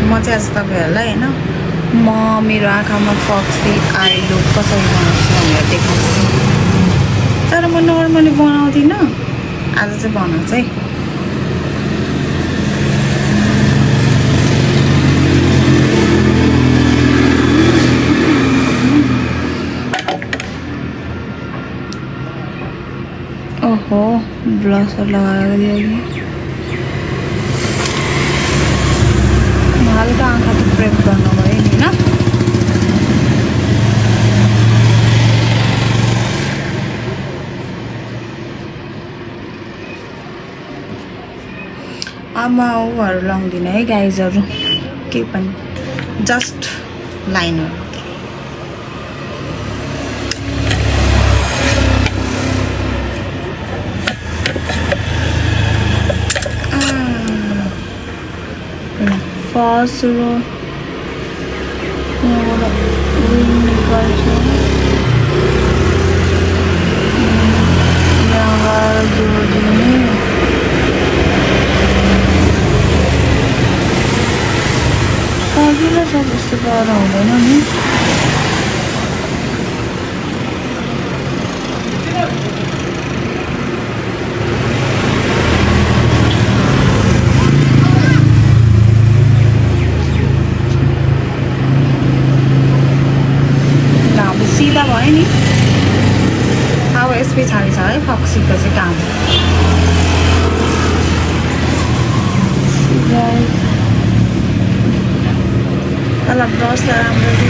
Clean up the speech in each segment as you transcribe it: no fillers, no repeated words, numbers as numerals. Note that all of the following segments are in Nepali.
म चाहिँ आज तपाईहरुलाई हैन म मेरो आँखामा फक्सी आई लुक कसरी बनाउँछु भनेर देखाउँछु। तर म नर्मली बनाउँदिन, आज चाहिँ बनाउँछु है। ओहो ब्लसर लगाएको दियो कि हल्का आँखा त प्रेप गर्नु भयो नि हैन। अब उहरू लाउँदिन है गाइजहरु, के पनि जस्ट लाइनर। फर्स्ट रो यहाँबाट विङ निकाल्छु, यहाँबाट जोडिने सजिलो छ, जस्तो गाह्रो हुँदैन नि। सिधा भयो नि। अब यस पछाडि छ है फक्सीको चाहिँ काम। तल ब्रसलाई राम्ररी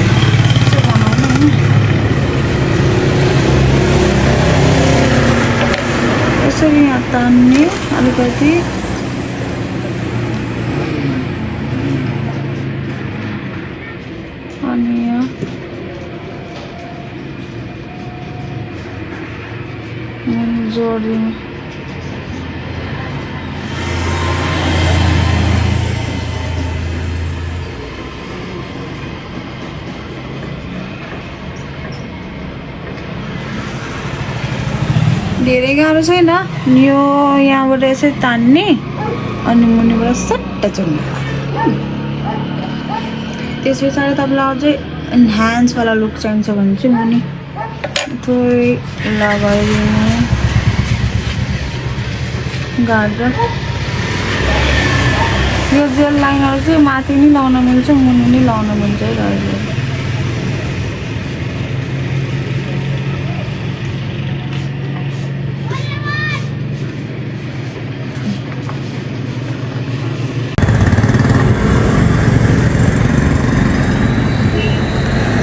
चाहिँ बनाउनु नि। यसरी यहाँ तान्ने अलिकति, अनि यहाँ जोडिने। धेरै गाह्रो छैन, यो यहाँबाट यसरी तान्ने अनि मुनिबाट सट्ट चुन्ने। त्यस पछाडि तपाईँलाई अझै इन्हान्सवाला लुक चाहिन्छ भने चाहिँ मुनि थोरै लगाइदिनु गाड्दा। यो जेल लाइनर चाहिँ माथि नि लाउन मिल्छ, मुनि नि लाउन मिल्छ है गाइजहरु।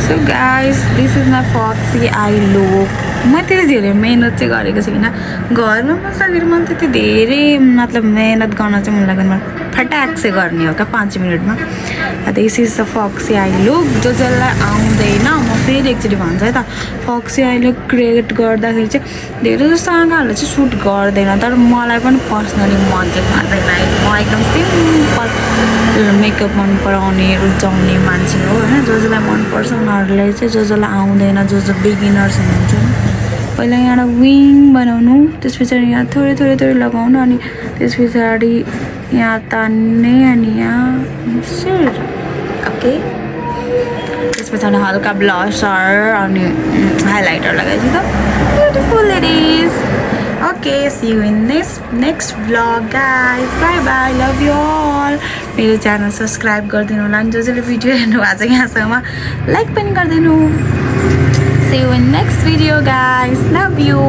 So guys, this is my Foxy eye look. म त्यति धेरै मेहनत चाहिँ गरेको छैन, घरमा बस्दाखेरि मन त्यति धेरै मतलब मेहनत गर्न चाहिँ मन लाग्दैन, फटाक चाहिँ गर्ने हो क्या 5 मिनटमा। This is the foxy eye look. जसलाई आउँदैन म फेरि एकचोटि भन्छु है त, फक्सी आई लुक क्रिएट गर्दाखेरि चाहिँ धेरै जस्तो आँखाहरूले चाहिँ सुट गर्दैन, तर मलाई पनि पर्सनली मन चाहिँ पर्दैन है। म एकदम सिम्पल मेकअप मन पराउने रुचाउने मान्छे हो होइन। जसलाई मनपर्छ उनीहरूलाई चाहिँ, जसलाई आउँदैन, जो बिगिनर्स हुनुहुन्छ पहिला यहाँ विङ बनाउनु, त्यस पछाडि यहाँ थोरै थोरै थोरै लगाउनु, अनि त्यस पछाडि यहाँ तान्ने, अनि यहाँ ओके। त्यस पछाडि हल्का ब्लसर अनि हाइलाइटर लगाइदिनु त beautiful ladies. Okay, see you in next vlog guys, bye bye, love you all. मेरो च्यानल सब्सक्राइब गरिदिनु होला, अनि जसले भिडियो हेर्नु भएको छ यहाँसम्म लाइक पनि गरिदिनु। See you in next video guys, love you।